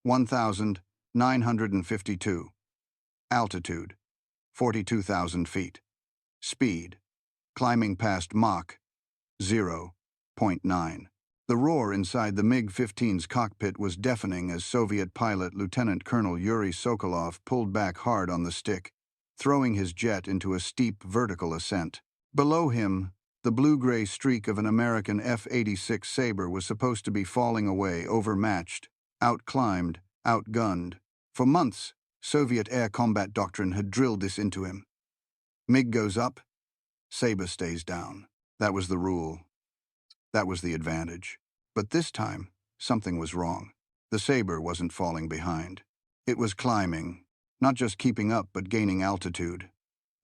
1,952. Altitude, 42,000 feet. Speed, climbing past Mach 0.9. The roar inside the MiG-15's cockpit was deafening as Soviet pilot Lieutenant Colonel Yuri Sokolov pulled back hard on the stick, throwing his jet into a steep vertical ascent. Below him, the blue-gray streak of an American F-86 Sabre was supposed to be falling away, overmatched, outclimbed, outgunned. For months, Soviet air combat doctrine had drilled this into him. MiG goes up, Sabre stays down. That was the rule. That was the advantage. But this time, something was wrong. The Sabre wasn't falling behind. It was climbing, not just keeping up but gaining altitude,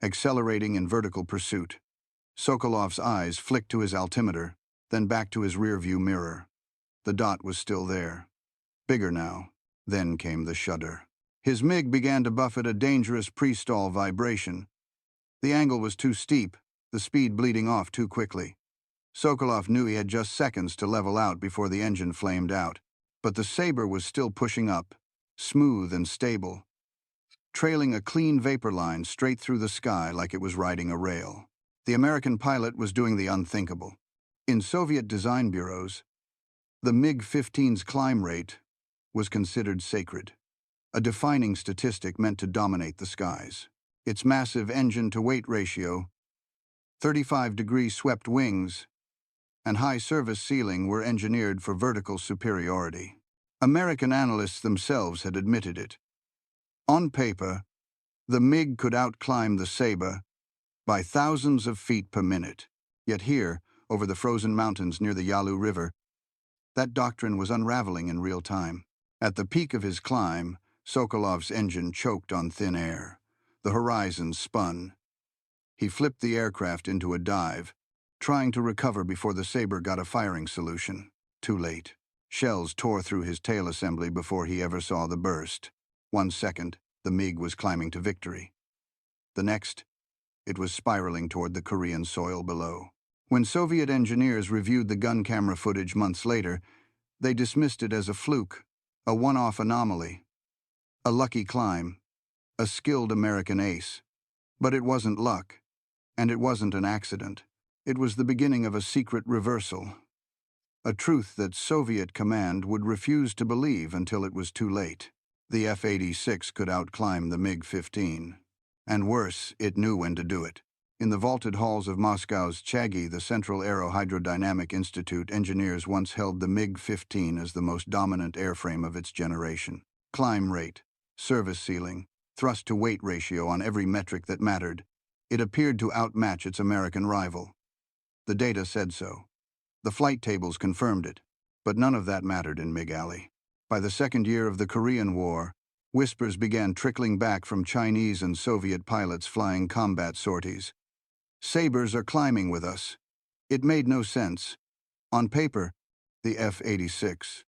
accelerating in vertical pursuit. Sokolov's eyes flicked to his altimeter, then back to his rearview mirror. The dot was still there. Bigger now. Then came the shudder. His MiG began to buffet a dangerous pre-stall vibration. The angle was too steep, the speed bleeding off too quickly. Sokolov knew he had just seconds to level out before the engine flamed out. But the Sabre was still pushing up, smooth and stable, trailing a clean vapor line straight through the sky like it was riding a rail. The American pilot was doing the unthinkable. In Soviet design bureaus, the MiG-15's climb rate was considered sacred, a defining statistic meant to dominate the skies. Its massive engine-to-weight ratio, 35-degree swept wings, and high service ceiling were engineered for vertical superiority. American analysts themselves had admitted it. On paper, the MiG could outclimb the Sabre by thousands of feet per minute. Yet here, over the frozen mountains near the Yalu River, that doctrine was unraveling in real time. At the peak of his climb, Sokolov's engine choked on thin air. The horizon spun. He flipped the aircraft into a dive, trying to recover before the Sabre got a firing solution. Too late. Shells tore through his tail assembly before he ever saw the burst. 1 second, the MiG was climbing to victory. The next, it was spiraling toward the Korean soil below. When Soviet engineers reviewed the gun camera footage months later, they dismissed it as a fluke, a one-off anomaly, a lucky climb, a skilled American ace. But it wasn't luck, and it wasn't an accident. It was the beginning of a secret reversal, a truth that Soviet command would refuse to believe until it was too late. The F-86 could outclimb the MiG-15. And worse, it knew when to do it. In the vaulted halls of Moscow's Chagi, the Central Aerohydrodynamic Institute, engineers once held the MiG-15 as the most dominant airframe of its generation. Climb rate, service ceiling, thrust-to-weight ratio on every metric that mattered. It appeared to outmatch its American rival. The data said so. The flight tables confirmed it. But none of that mattered in MiG Alley. By the second year of the Korean War, whispers began trickling back from Chinese and Soviet pilots flying combat sorties. Sabres are climbing with us. It made no sense. On paper, the F-86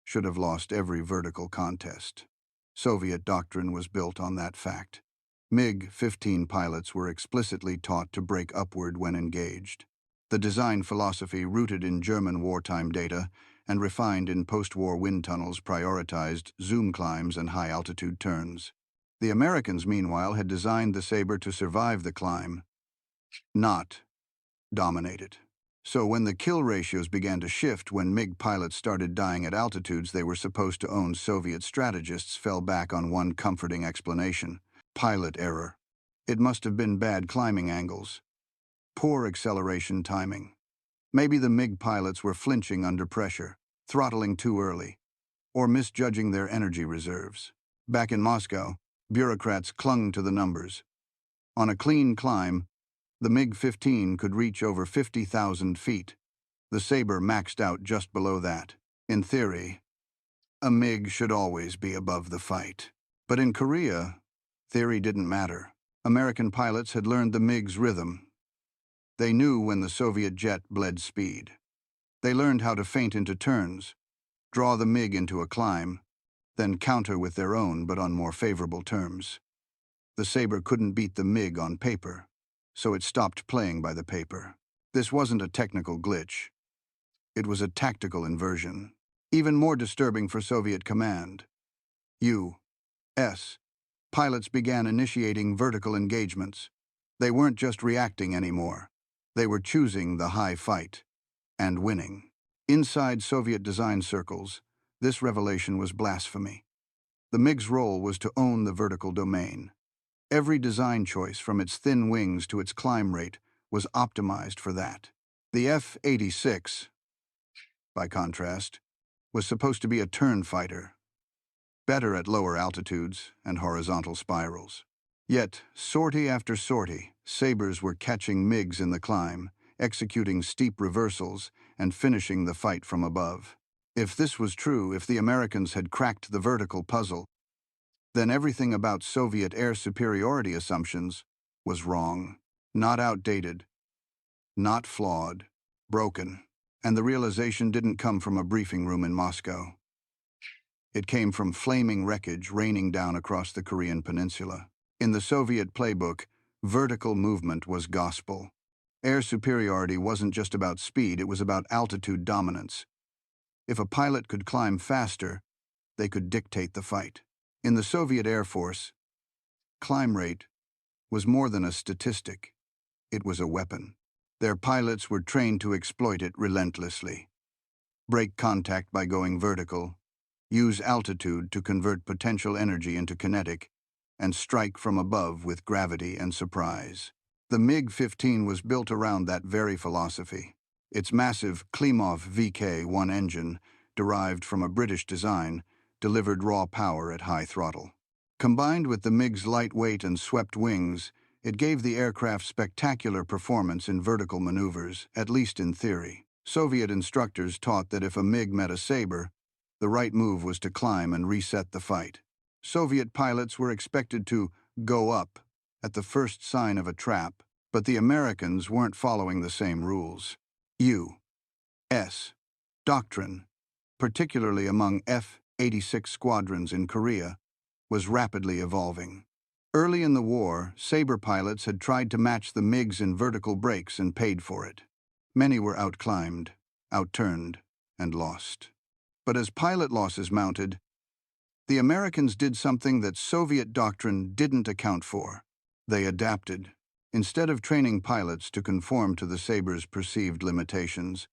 should have lost every vertical contest. Soviet doctrine was built on that fact. MiG-15 pilots were explicitly taught to brake upward when engaged. The design philosophy, rooted in German wartime data and refined in post-war wind tunnels, prioritized zoom climbs and high-altitude turns. The Americans, meanwhile, had designed the Sabre to survive the climb, not dominate it. So when the kill ratios began to shift, when MiG pilots started dying at altitudes they were supposed to own, Soviet strategists fell back on one comforting explanation: pilot error. It must have been bad climbing angles, poor acceleration timing. Maybe the MiG pilots were flinching under pressure, throttling too early, or misjudging their energy reserves. Back in Moscow, bureaucrats clung to the numbers. On a clean climb, the MiG-15 could reach over 50,000 feet. The Sabre maxed out just below that. In theory, a MiG should always be above the fight. But in Korea, theory didn't matter. American pilots had learned the MiG's rhythm. They knew when the Soviet jet bled speed. They learned how to feint into turns, draw the MiG into a climb, then counter with their own but on more favorable terms. The Sabre couldn't beat the MiG on paper, so it stopped playing by the paper. This wasn't a technical glitch. It was a tactical inversion. Even more disturbing for Soviet command, U.S. pilots began initiating vertical engagements. They weren't just reacting anymore. They were choosing the high fight and winning. Inside Soviet design circles, this revelation was blasphemy. The MiG's role was to own the vertical domain. Every design choice, from its thin wings to its climb rate, was optimized for that. The F-86, by contrast, was supposed to be a turn fighter, better at lower altitudes and horizontal spirals. Yet, sortie after sortie, Sabres were catching MiGs in the climb, executing steep reversals, and finishing the fight from above. If this was true, if the Americans had cracked the vertical puzzle, then everything about Soviet air superiority assumptions was wrong, not outdated, not flawed, broken. And the realization didn't come from a briefing room in Moscow. It came from flaming wreckage raining down across the Korean peninsula. In the Soviet playbook, vertical movement was gospel. Air superiority wasn't just about speed, it was about altitude dominance. If a pilot could climb faster, they could dictate the fight. In the Soviet Air Force, climb rate was more than a statistic. It was a weapon. Their pilots were trained to exploit it relentlessly. Break contact by going vertical, use altitude to convert potential energy into kinetic, and strike from above with gravity and surprise. The MiG-15 was built around that very philosophy. Its massive Klimov VK-1 engine, derived from a British design, delivered raw power at high throttle. Combined with the MiG's lightweight and swept wings, it gave the aircraft spectacular performance in vertical maneuvers, at least in theory. Soviet instructors taught that if a MiG met a Sabre, the right move was to climb and reset the fight. Soviet pilots were expected to go up at the first sign of a trap, but the Americans weren't following the same rules. U.S. doctrine, particularly among F-86 squadrons in Korea, was rapidly evolving. Early in the war, Sabre pilots had tried to match the MiGs in vertical breaks and paid for it. Many were outclimbed, outturned, and lost. But as pilot losses mounted, the Americans did something that Soviet doctrine didn't account for. They adapted. Instead of training pilots to conform to the Sabre's perceived limitations,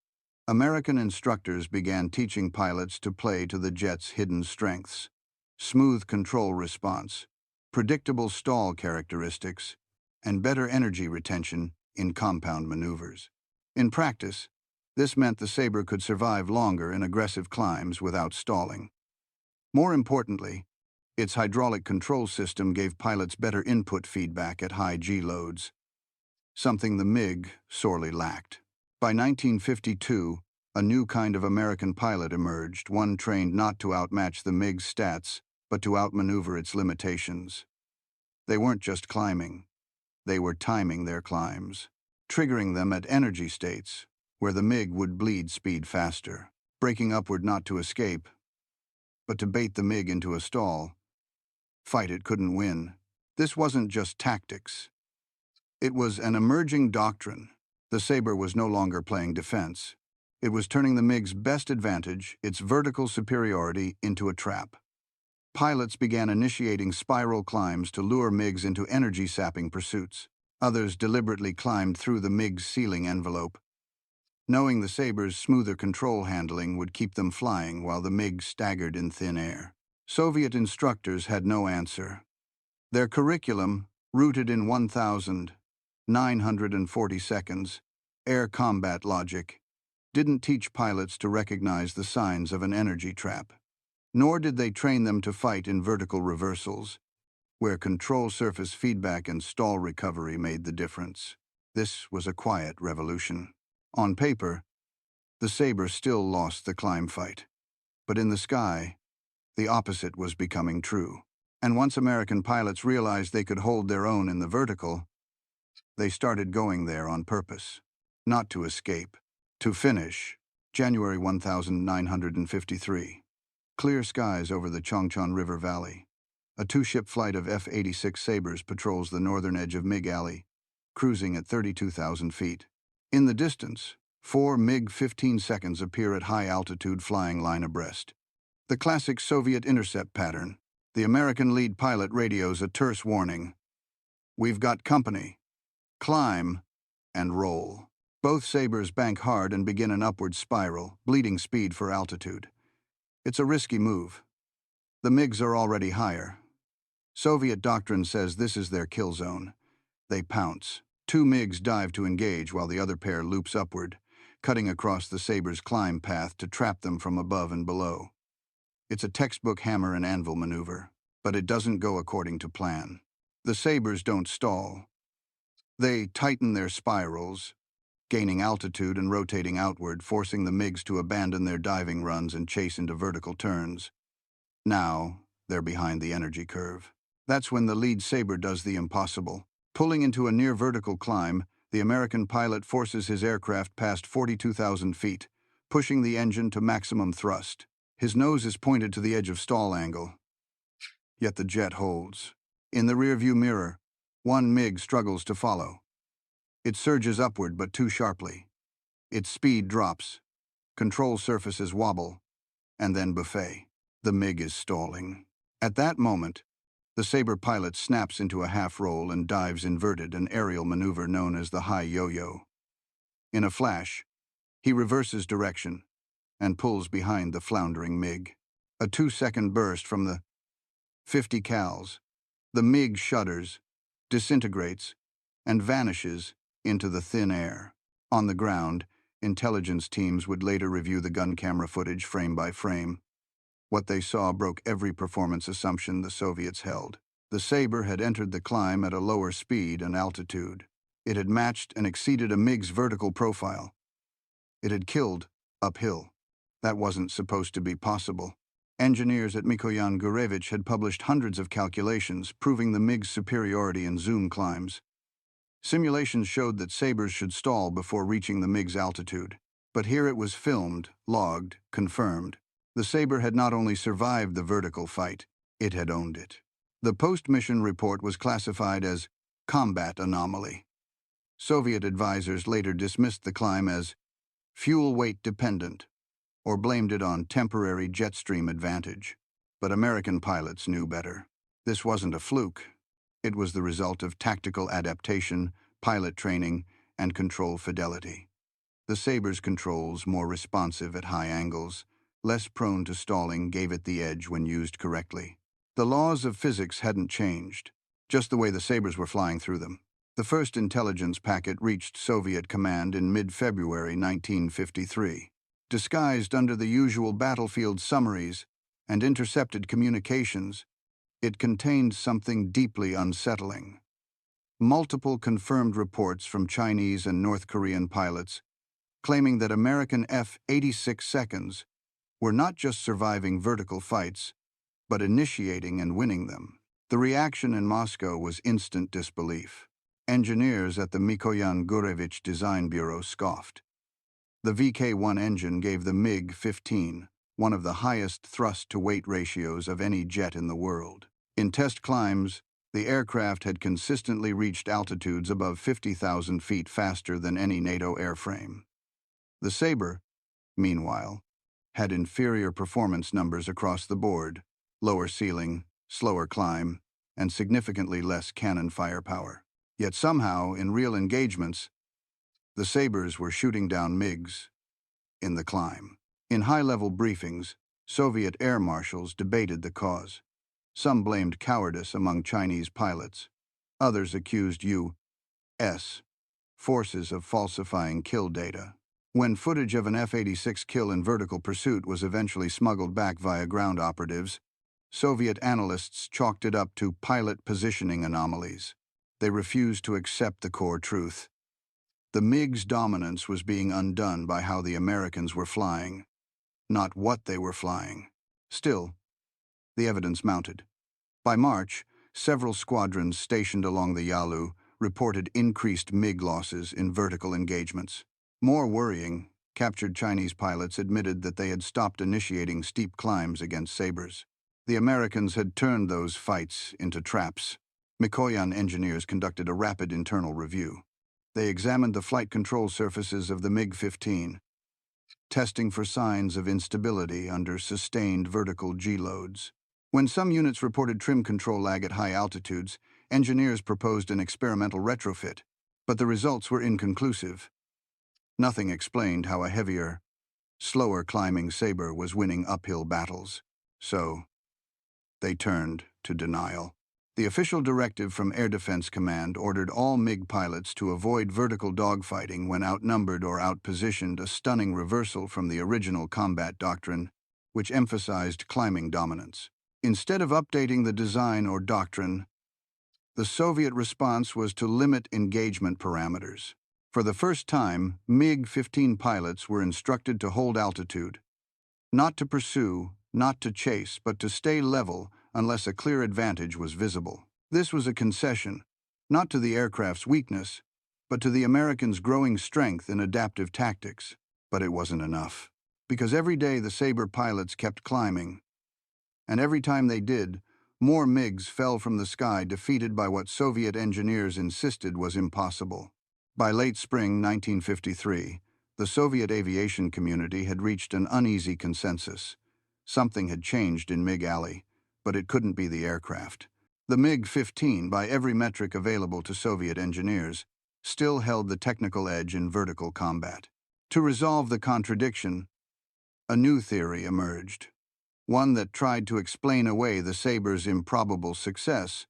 American instructors began teaching pilots to play to the jet's hidden strengths: smooth control response, predictable stall characteristics, and better energy retention in compound maneuvers. In practice, this meant the Sabre could survive longer in aggressive climbs without stalling. More importantly, its hydraulic control system gave pilots better input feedback at high G loads, something the MiG sorely lacked. By 1952, a new kind of American pilot emerged, one trained not to outmatch the MiG's stats, but to outmaneuver its limitations. They weren't just climbing. They were timing their climbs, triggering them at energy states where the MiG would bleed speed faster, braking upward not to escape, but to bait the MiG into a stall. Fight it couldn't win. This wasn't just tactics. It was an emerging doctrine. The Sabre was no longer playing defense. It was turning the MiG's best advantage, its vertical superiority, into a trap. Pilots began initiating spiral climbs to lure MiGs into energy-sapping pursuits. Others deliberately climbed through the MiG's ceiling envelope, knowing the Sabre's smoother control handling would keep them flying while the MiG staggered in thin air. Soviet instructors had no answer. Their curriculum, rooted in 1,940 seconds, air combat logic, didn't teach pilots to recognize the signs of an energy trap. Nor did they train them to fight in vertical reversals, where control surface feedback and stall recovery made the difference. This was a quiet revolution. On paper, the Sabre still lost the climb fight. But in the sky, the opposite was becoming true. And once American pilots realized they could hold their own in the vertical, they started going there on purpose. Not to escape, to finish. January 1953. Clear skies over the Chongchon River Valley. A two-ship flight of F-86 Sabres patrols the northern edge of MiG Alley, cruising at 32,000 feet. In the distance, 4 MiG-15 seconds appear at high altitude, flying line abreast. The classic Soviet intercept pattern, The American lead pilot radios a terse warning. "We've got company. Climb and roll." Both Sabres bank hard and begin an upward spiral, bleeding speed for altitude. It's a risky move. The MiGs are already higher. Soviet doctrine says this is their kill zone. They pounce. Two MiGs dive to engage while the other pair loops upward, cutting across the Sabres' climb path to trap them from above and below. It's a textbook hammer and anvil maneuver, but it doesn't go according to plan. The Sabres don't stall. They tighten their spirals, gaining altitude and rotating outward, forcing the MiGs to abandon their diving runs and chase into vertical turns. Now, they're behind the energy curve. That's when the lead Sabre does the impossible. Pulling into a near-vertical climb, the American pilot forces his aircraft past 42,000 feet, pushing the engine to maximum thrust. His nose is pointed to the edge of stall angle, yet the jet holds. In the rearview mirror, one MiG struggles to follow. It surges upward but too sharply. Its speed drops, control surfaces wobble, and then buffet. The MiG is stalling. At that moment, the Sabre pilot snaps into a half-roll and dives inverted, an aerial maneuver known as the high yo-yo. In a flash, he reverses direction and pulls behind the floundering MiG. A 2-second burst from the 50 cals. The MiG shudders, disintegrates, and vanishes into the thin air. On the ground, intelligence teams would later review the gun camera footage frame by frame. What they saw broke every performance assumption the Soviets held. The Sabre had entered the climb at a lower speed and altitude. It had matched and exceeded a MiG's vertical profile. It had killed uphill. That wasn't supposed to be possible. Engineers at Mikoyan Gurevich had published hundreds of calculations proving the MiG's superiority in zoom climbs. Simulations showed that Sabres should stall before reaching the MiG's altitude. But here it was filmed, logged, confirmed. The Sabre had not only survived the vertical fight, it had owned it. The post-mission report was classified as combat anomaly. Soviet advisors later dismissed the climb as fuel weight dependent, or blamed it on temporary jet stream advantage. But American pilots knew better. This wasn't a fluke. It was the result of tactical adaptation, pilot training, and control fidelity. The Sabre's controls, more responsive at high angles, less prone to stalling, gave it the edge when used correctly. The laws of physics hadn't changed, just the way the Sabres were flying through them. The first intelligence packet reached Soviet command in mid-February 1953. Disguised under the usual battlefield summaries and intercepted communications, it contained something deeply unsettling. Multiple confirmed reports from Chinese and North Korean pilots claiming that American F-86 Sabres were not just surviving vertical fights, but initiating and winning them. The reaction in Moscow was instant disbelief. Engineers at the Mikoyan Gurevich Design Bureau scoffed. The VK-1 engine gave the MiG-15 one of the highest thrust-to-weight ratios of any jet in the world. In test climbs, the aircraft had consistently reached altitudes above 50,000 feet faster than any NATO airframe. The Sabre, meanwhile, had inferior performance numbers across the board: lower ceiling, slower climb, and significantly less cannon firepower. Yet somehow, in real engagements, the Sabres were shooting down MiGs in the climb. In high-level briefings, Soviet air marshals debated the cause. Some blamed cowardice among Chinese pilots. Others accused U.S. forces of falsifying kill data. When footage of an F-86 kill in vertical pursuit was eventually smuggled back via ground operatives, Soviet analysts chalked it up to pilot positioning anomalies. They refused to accept the core truth. The MiG's dominance was being undone by how the Americans were flying, not what they were flying. Still, the evidence mounted. By March, several squadrons stationed along the Yalu reported increased MiG losses in vertical engagements. More worrying, captured Chinese pilots admitted that they had stopped initiating steep climbs against Sabres. The Americans had turned those fights into traps. Mikoyan engineers conducted a rapid internal review. They examined the flight control surfaces of the MiG-15, testing for signs of instability under sustained vertical G-loads. When some units reported trim control lag at high altitudes, engineers proposed an experimental retrofit, but the results were inconclusive. Nothing explained how a heavier, slower climbing Sabre was winning uphill battles. So, they turned to denial. The official directive from Air Defense Command ordered all MiG pilots to avoid vertical dogfighting when outnumbered or outpositioned, a stunning reversal from the original combat doctrine, which emphasized climbing dominance. Instead of updating the design or doctrine, the Soviet response was to limit engagement parameters. For the first time, MiG-15 pilots were instructed to hold altitude, not to pursue, not to chase, but to stay level unless a clear advantage was visible. This was a concession, not to the aircraft's weakness, but to the Americans' growing strength in adaptive tactics. But it wasn't enough, because every day the Sabre pilots kept climbing, and every time they did, more MiGs fell from the sky, defeated by what Soviet engineers insisted was impossible. By late spring 1953, the Soviet aviation community had reached an uneasy consensus. Something had changed in MiG Alley, but it couldn't be the aircraft. The MiG-15, by every metric available to Soviet engineers, still held the technical edge in vertical combat. To resolve the contradiction, a new theory emerged, one that tried to explain away the Sabre's improbable success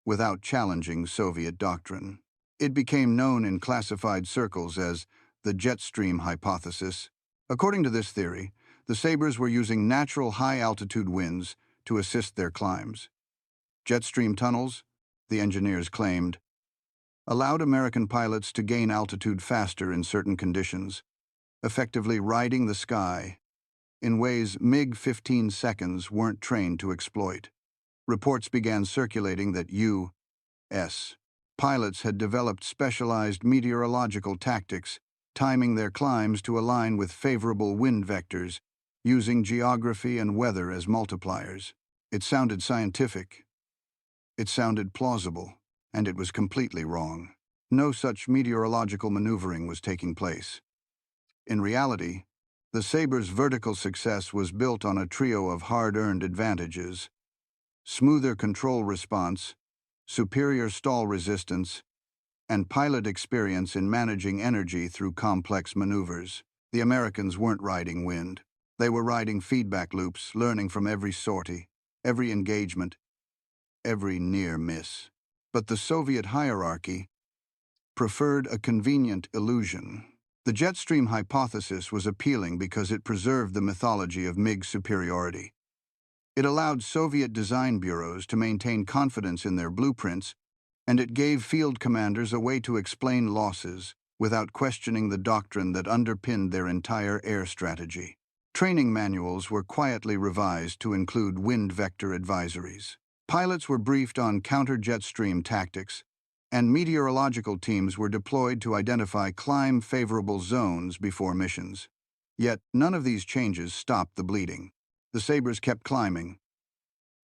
without challenging Soviet doctrine. It became known in classified circles as the jet stream hypothesis. According to this theory, the Sabres were using natural high-altitude winds to assist their climbs. Jet stream tunnels, the engineers claimed, allowed American pilots to gain altitude faster in certain conditions, effectively riding the sky in ways MiG-15 seconds weren't trained to exploit. Reports began circulating that U.S. pilots had developed specialized meteorological tactics, timing their climbs to align with favorable wind vectors, using geography and weather as multipliers. It sounded scientific. It sounded plausible, and it was completely wrong. No such meteorological maneuvering was taking place. In reality, the Sabre's vertical success was built on a trio of hard-earned advantages: smoother control response, superior stall resistance, and pilot experience in managing energy through complex maneuvers. The Americans weren't riding wind. They were riding feedback loops, learning from every sortie, every engagement, every near miss. But the Soviet hierarchy preferred a convenient illusion. The jet stream hypothesis was appealing because it preserved the mythology of MiG superiority. It allowed Soviet design bureaus to maintain confidence in their blueprints, and it gave field commanders a way to explain losses without questioning the doctrine that underpinned their entire air strategy. Training manuals were quietly revised to include wind vector advisories. Pilots were briefed on counter-jet stream tactics, and meteorological teams were deployed to identify climb-favorable zones before missions. Yet, none of these changes stopped the bleeding. The Sabres kept climbing.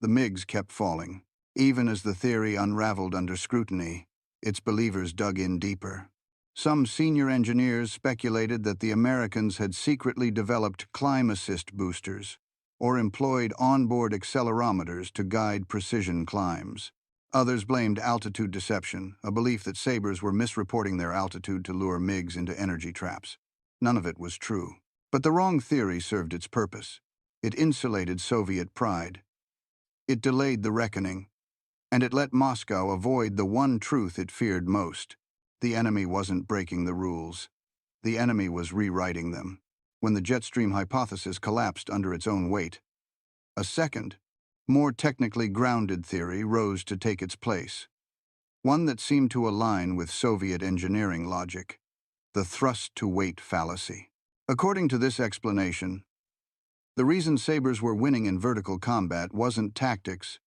The MiGs kept falling. Even as the theory unraveled under scrutiny, its believers dug in deeper. Some senior engineers speculated that the Americans had secretly developed climb assist boosters or employed onboard accelerometers to guide precision climbs. Others blamed altitude deception, a belief that Sabres were misreporting their altitude to lure MiGs into energy traps. None of it was true. But the wrong theory served its purpose. It insulated Soviet pride. It delayed the reckoning, and it let Moscow avoid the one truth it feared most. The enemy wasn't breaking the rules. The enemy was rewriting them. When the jet stream hypothesis collapsed under its own weight, a second, more technically grounded theory rose to take its place. One that seemed to align with Soviet engineering logic: the thrust-to-weight fallacy. According to this explanation, the reason Sabres were winning in vertical combat wasn't tactics,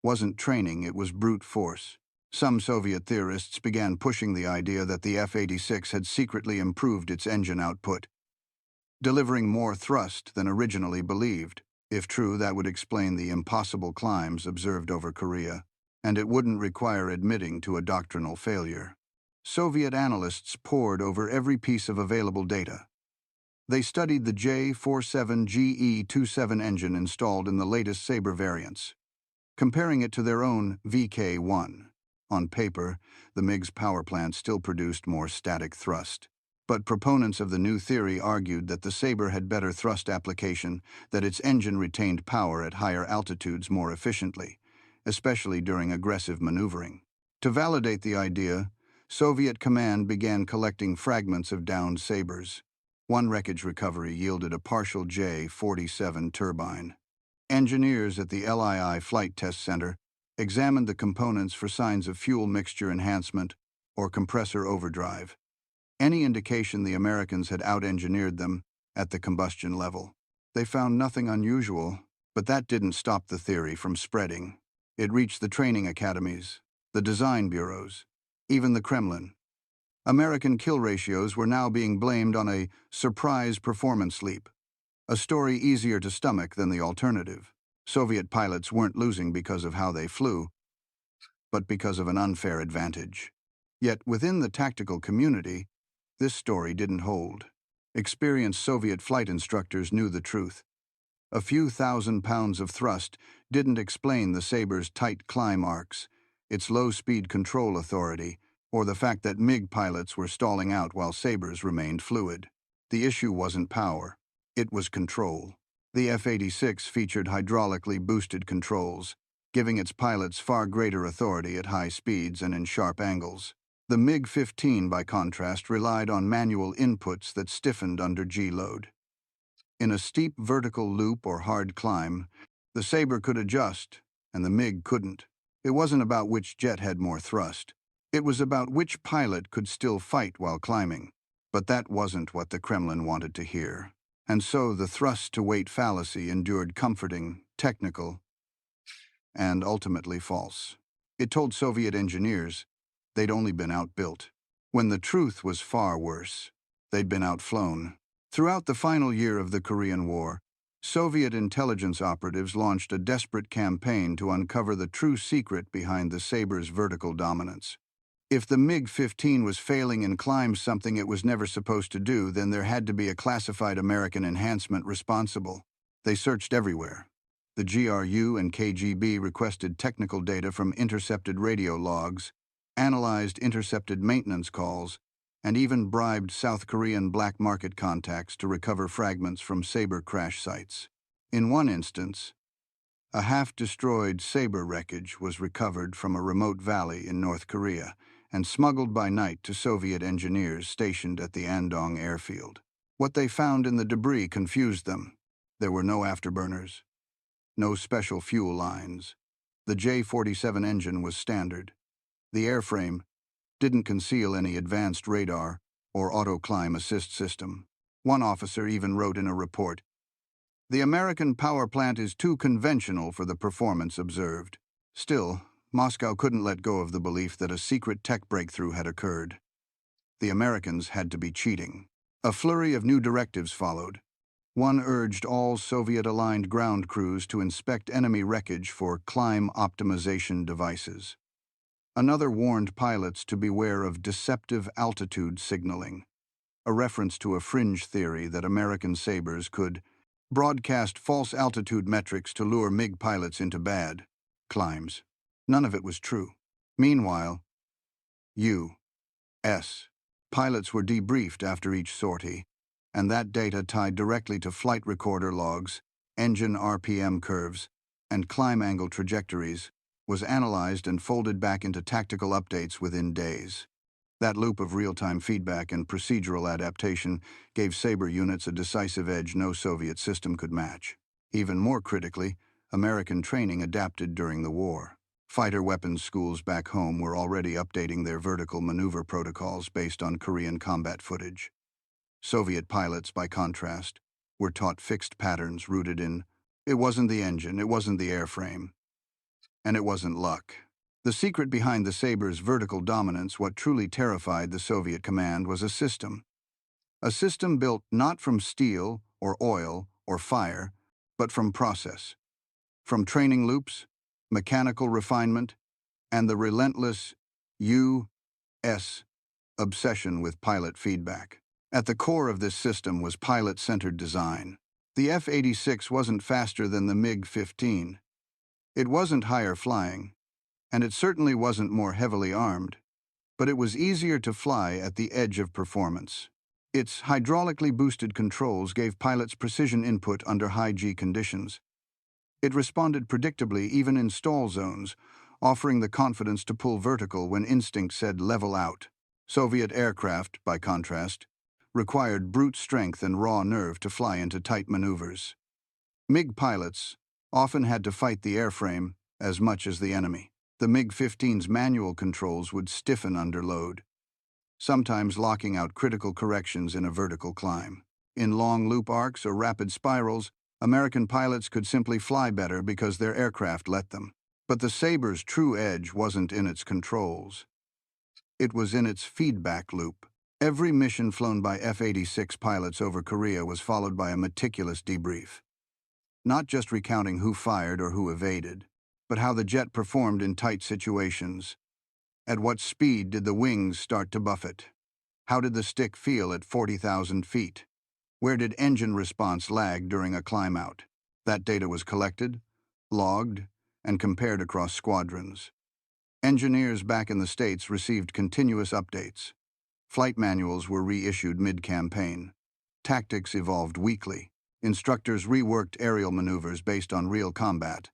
wasn't training, it was brute force. Some Soviet theorists began pushing the idea that the F-86 had secretly improved its engine output, delivering more thrust than originally believed. If true, that would explain the impossible climbs observed over Korea, and it wouldn't require admitting to a doctrinal failure. Soviet analysts pored over every piece of available data. They studied the J-47GE-27 engine installed in the latest Sabre variants. comparing it to their own VK-1. On paper, the MiG's power plant still produced more static thrust. But proponents of the new theory argued that the Sabre had better thrust application, that its engine retained power at higher altitudes more efficiently, especially during aggressive maneuvering. To validate the idea, Soviet command began collecting fragments of downed Sabres. One wreckage recovery yielded a partial J-47 turbine. Engineers at the LII Flight Test Center examined the components for signs of fuel mixture enhancement or compressor overdrive, any indication the Americans had out-engineered them at the combustion level. They found nothing unusual, but that didn't stop the theory from spreading. It reached the training academies, the design bureaus, even the Kremlin. American kill ratios were now being blamed on a surprise performance leap, a story easier to stomach than the alternative. Soviet pilots weren't losing because of how they flew, but because of an unfair advantage. Yet within the tactical community, this story didn't hold. Experienced Soviet flight instructors knew the truth. A few thousand pounds of thrust didn't explain the Sabre's tight climb arcs, its low-speed control authority, or the fact that MiG pilots were stalling out while Sabres remained fluid. The issue wasn't power. It was control. The F-86 featured hydraulically boosted controls, giving its pilots far greater authority at high speeds and in sharp angles. The MiG-15, by contrast, relied on manual inputs that stiffened under G-load. In a steep vertical loop or hard climb, the Sabre could adjust, and the MiG couldn't. It wasn't about which jet had more thrust. It was about which pilot could still fight while climbing. But that wasn't what the Kremlin wanted to hear. And so the thrust-to-weight fallacy endured comforting, technical, and ultimately false. It told Soviet engineers they'd only been outbuilt, when the truth was far worse. They'd been outflown. Throughout the final year of the Korean War, Soviet intelligence operatives launched a desperate campaign to uncover the true secret behind the Sabre's vertical dominance. If the MiG-15 was failing in climbs, something it was never supposed to do, then there had to be a classified American enhancement responsible. They searched everywhere. The GRU and KGB requested technical data from intercepted radio logs, analyzed intercepted maintenance calls, and even bribed South Korean black market contacts to recover fragments from Sabre crash sites. In one instance, a half-destroyed Sabre wreckage was recovered from a remote valley in North Korea and smuggled by night to Soviet engineers stationed at the Andong airfield. What they found in the debris confused them. There were no afterburners, no special fuel lines. The J-47 engine was standard. The airframe didn't conceal any advanced radar or auto-climb assist system. One officer even wrote in a report, "The American power plant is too conventional for the performance observed." Still, Moscow couldn't let go of the belief that a secret tech breakthrough had occurred. The Americans had to be cheating. A flurry of new directives followed. One urged all Soviet-aligned ground crews to inspect enemy wreckage for climb optimization devices. Another warned pilots to beware of deceptive altitude signaling, a reference to a fringe theory that American Sabres could broadcast false altitude metrics to lure MiG pilots into bad climbs. None of it was true. Meanwhile, U.S. pilots were debriefed after each sortie, and that data tied directly to flight recorder logs, engine RPM curves, and climb angle trajectories was analyzed and folded back into tactical updates within days. That loop of real-time feedback and procedural adaptation gave Sabre units a decisive edge no Soviet system could match. Even more critically, American training adapted during the war. Fighter weapons schools back home were already updating their vertical maneuver protocols based on Korean combat footage. Soviet pilots, by contrast, were taught fixed patterns rooted in, it wasn't the engine, it wasn't the airframe, and it wasn't luck. The secret behind the Sabre's vertical dominance, what truly terrified the Soviet command, was a system. A system built not from steel or oil or fire, but from process. From training loops, mechanical refinement, and the relentless U.S. obsession with pilot feedback. At the core of this system was pilot-centered design. The F-86 wasn't faster than the MiG-15. It wasn't higher flying, and it certainly wasn't more heavily armed, but it was easier to fly at the edge of performance. Its hydraulically boosted controls gave pilots precision input under high G conditions. It responded predictably even in stall zones, offering the confidence to pull vertical when instinct said level out. Soviet aircraft, by contrast, required brute strength and raw nerve to fly into tight maneuvers. MiG pilots often had to fight the airframe as much as the enemy. The MiG-15's manual controls would stiffen under load, sometimes locking out critical corrections in a vertical climb. In long loop arcs or rapid spirals, American pilots could simply fly better because their aircraft let them. But the Sabre's true edge wasn't in its controls. It was in its feedback loop. Every mission flown by F-86 pilots over Korea was followed by a meticulous debrief. Not just recounting who fired or who evaded, but how the jet performed in tight situations. At what speed did the wings start to buffet? How did the stick feel at 40,000 feet? Where did engine response lag during a climb out? That data was collected, logged, and compared across squadrons. Engineers back in the States received continuous updates. Flight manuals were reissued mid-campaign. Tactics evolved weekly. Instructors reworked aerial maneuvers based on real combat,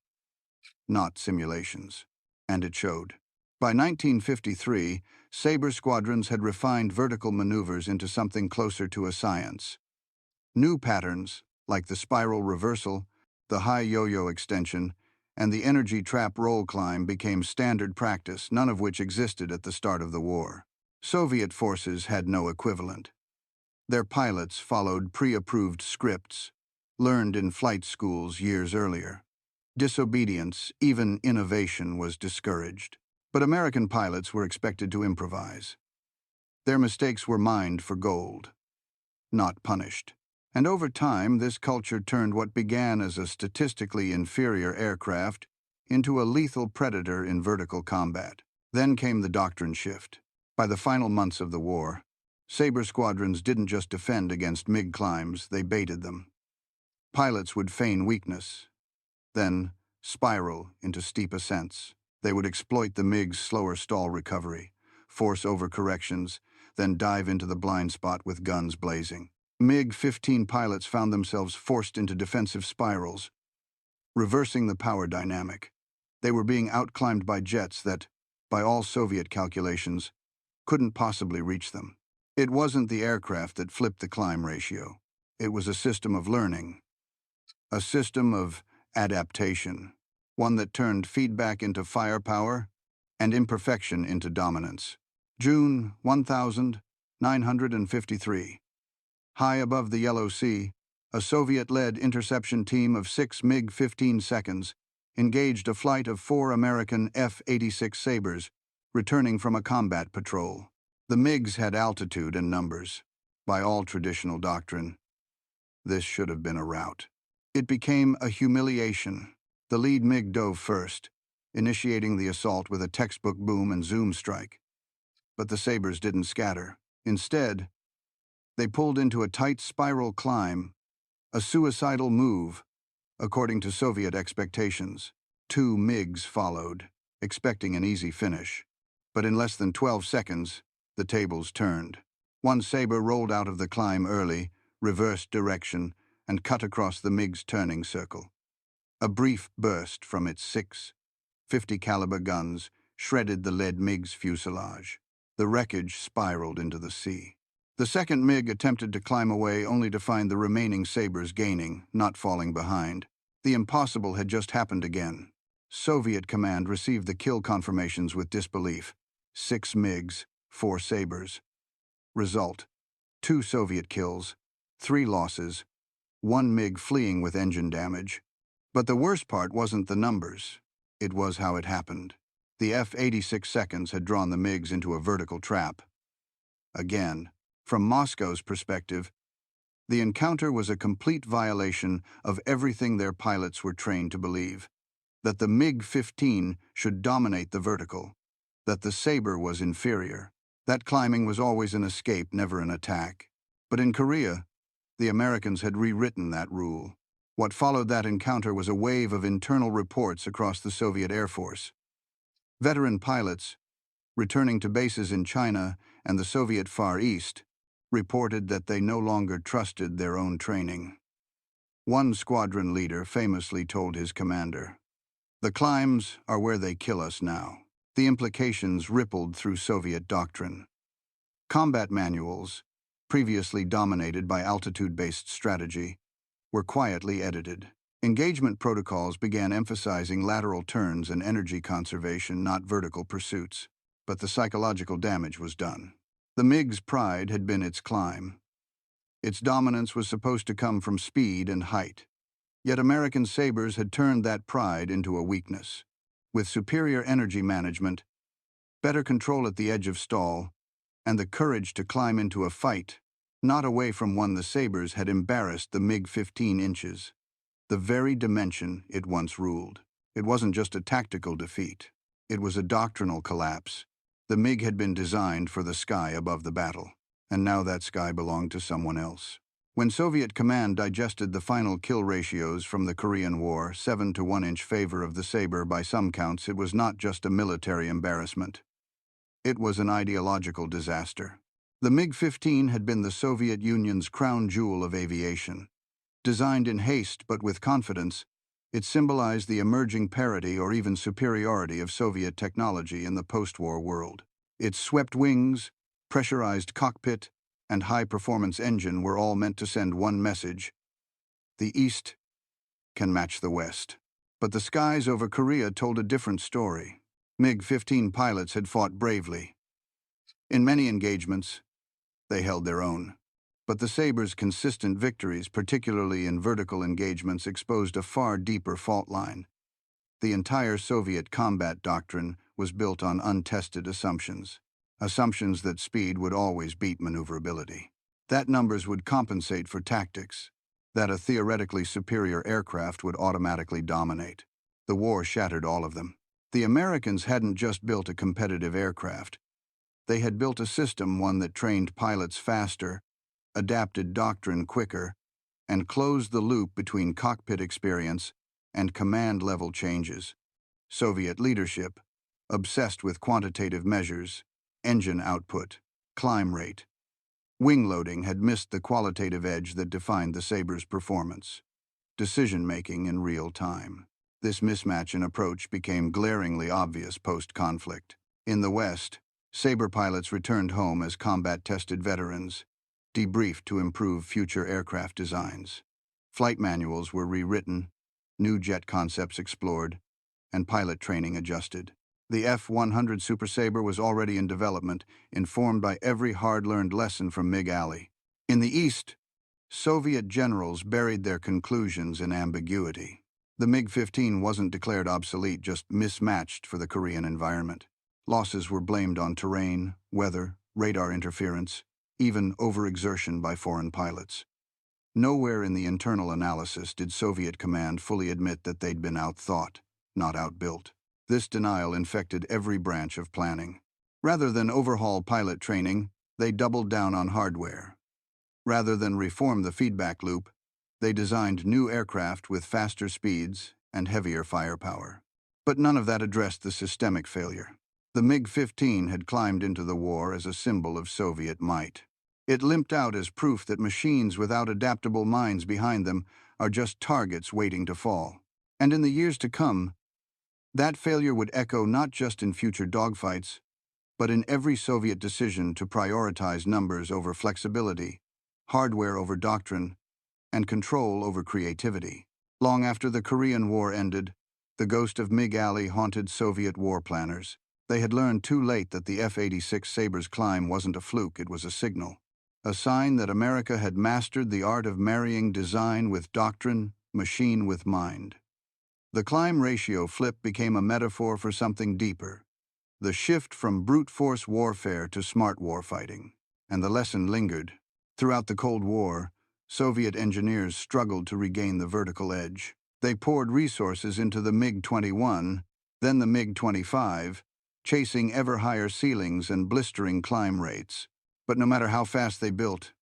not simulations. And it showed. By 1953, Sabre squadrons had refined vertical maneuvers into something closer to a science. New patterns, like the spiral reversal, the high yo-yo extension, and the energy trap roll climb became standard practice, none of which existed at the start of the war. Soviet forces had no equivalent. Their pilots followed pre-approved scripts, learned in flight schools years earlier. Disobedience, even innovation, was discouraged. But American pilots were expected to improvise. Their mistakes were mined for gold, not punished. And over time, this culture turned what began as a statistically inferior aircraft into a lethal predator in vertical combat. Then came the doctrine shift. By the final months of the war, Sabre squadrons didn't just defend against MiG climbs, they baited them. Pilots would feign weakness, then spiral into steep ascents. They would exploit the MiG's slower stall recovery, force overcorrections, then dive into the blind spot with guns blazing. MiG-15 pilots found themselves forced into defensive spirals, reversing the power dynamic. They were being outclimbed by jets that, by all Soviet calculations, couldn't possibly reach them. It wasn't the aircraft that flipped the climb ratio. It was a system of learning, a system of adaptation, one that turned feedback into firepower and imperfection into dominance. June 1953. High above the Yellow Sea, a Soviet-led interception team of 6 MiG-15 seconds engaged a flight of 4 American F-86 Sabres, returning from a combat patrol. The MiGs had altitude and numbers. By all traditional doctrine, this should have been a rout. It became a humiliation. The lead MiG dove first, initiating the assault with a textbook boom and zoom strike. But the Sabres didn't scatter. Instead, they pulled into a tight spiral climb, a suicidal move, according to Soviet expectations. 2 MiGs followed, expecting an easy finish. But in less than 12 seconds, the tables turned. One Sabre rolled out of the climb early, reversed direction, and cut across the MiG's turning circle. A brief burst from its 6 .50 caliber guns shredded the lead MiG's fuselage. The wreckage spiraled into the sea. The second MiG attempted to climb away only to find the remaining Sabres gaining, not falling behind. The impossible had just happened again. Soviet command received the kill confirmations with disbelief. 6 MiGs, 4 Sabres. Result: 2 Soviet kills, 3 losses, 1 MiG fleeing with engine damage. But the worst part wasn't the numbers. It was how it happened. The F-86 seconds had drawn the MiGs into a vertical trap. Again, from Moscow's perspective, the encounter was a complete violation of everything their pilots were trained to believe. That the MiG-15 should dominate the vertical. That the Sabre was inferior. That climbing was always an escape, never an attack. But in Korea, the Americans had rewritten that rule. What followed that encounter was a wave of internal reports across the Soviet Air Force. Veteran pilots, returning to bases in China and the Soviet Far East, reported that they no longer trusted their own training. One squadron leader famously told his commander, "The climbs are where they kill us now." The implications rippled through Soviet doctrine. Combat manuals, previously dominated by altitude-based strategy, were quietly edited. Engagement protocols began emphasizing lateral turns and energy conservation, not vertical pursuits. But the psychological damage was done. The MiG's pride had been its climb. Its dominance was supposed to come from speed and height. Yet American Sabres had turned that pride into a weakness. With superior energy management, better control at the edge of stall, and the courage to climb into a fight, not away from one, the Sabres had embarrassed the MiG-15 inches, the very dimension it once ruled. It wasn't just a tactical defeat. It was a doctrinal collapse. The MiG had been designed for the sky above the battle, and now that sky belonged to someone else. When Soviet command digested the final kill ratios from the Korean War, 7 to 1 in favor of the Sabre by some counts, it was not just a military embarrassment. It was an ideological disaster. The MiG-15 had been the Soviet Union's crown jewel of aviation. Designed in haste but with confidence, it symbolized the emerging parity or even superiority of Soviet technology in the post-war world. Its swept wings, pressurized cockpit, and high-performance engine were all meant to send one message: the East can match the West. But the skies over Korea told a different story. MiG-15 pilots had fought bravely. In many engagements, they held their own. But the Sabres' consistent victories, particularly in vertical engagements, exposed a far deeper fault line. The entire Soviet combat doctrine was built on untested assumptions that speed would always beat maneuverability, that numbers would compensate for tactics, that a theoretically superior aircraft would automatically dominate. The war shattered all of them. The Americans hadn't just built a competitive aircraft. They had built a system, one that trained pilots faster, adapted doctrine quicker, and closed the loop between cockpit experience and command-level changes. Soviet leadership, obsessed with quantitative measures, engine output, climb rate, wing loading, had missed the qualitative edge that defined the Sabre's performance. Decision-making in real time. This mismatch in approach became glaringly obvious post-conflict. In the West, Sabre pilots returned home as combat-tested veterans, debriefed to improve future aircraft designs. Flight manuals were rewritten, new jet concepts explored, and pilot training adjusted. The F-100 Super Sabre was already in development, informed by every hard-learned lesson from MiG Alley. In the East, Soviet generals buried their conclusions in ambiguity. The MiG-15 wasn't declared obsolete, just mismatched for the Korean environment. Losses were blamed on terrain, weather, radar interference, even overexertion by foreign pilots. Nowhere in the internal analysis did Soviet command fully admit that they'd been outthought, not outbuilt. This denial infected every branch of planning. Rather than overhaul pilot training, they doubled down on hardware. Rather than reform the feedback loop, they designed new aircraft with faster speeds and heavier firepower. But none of that addressed the systemic failure. The MiG-15 had climbed into the war as a symbol of Soviet might. It limped out as proof that machines without adaptable minds behind them are just targets waiting to fall. And in the years to come, that failure would echo not just in future dogfights, but in every Soviet decision to prioritize numbers over flexibility, hardware over doctrine, and control over creativity. Long after the Korean War ended, the ghost of MiG Alley haunted Soviet war planners. They had learned too late that the F-86 Sabre's climb wasn't a fluke, it was a signal. A sign that America had mastered the art of marrying design with doctrine, machine with mind. The climb ratio flip became a metaphor for something deeper, the shift from brute force warfare to smart warfighting. And the lesson lingered. Throughout the Cold War, Soviet engineers struggled to regain the vertical edge. They poured resources into the MiG-21, then the MiG-25, chasing ever higher ceilings and blistering climb rates. But no matter how fast they built,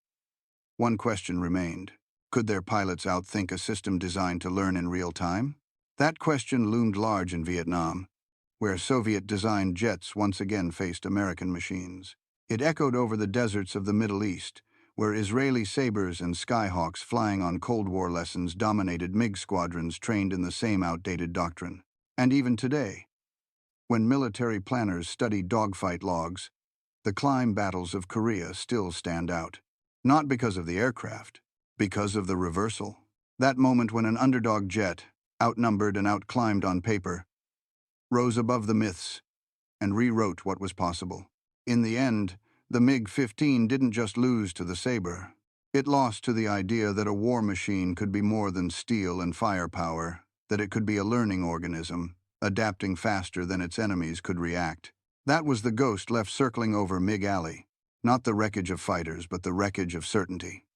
one question remained. Could their pilots outthink a system designed to learn in real time? That question loomed large in Vietnam, where Soviet-designed jets once again faced American machines. It echoed over the deserts of the Middle East, where Israeli Sabres and Skyhawks flying on Cold War lessons dominated MiG squadrons trained in the same outdated doctrine. And even today, when military planners study dogfight logs, the climb battles of Korea still stand out. Not because of the aircraft, because of the reversal. That moment when an underdog jet, outnumbered and outclimbed on paper, rose above the myths and rewrote what was possible. In the end, the MiG-15 didn't just lose to the Sabre. It lost to the idea that a war machine could be more than steel and firepower, that it could be a learning organism, adapting faster than its enemies could react. That was the ghost left circling over MiG Alley. Not the wreckage of fighters, but the wreckage of certainty.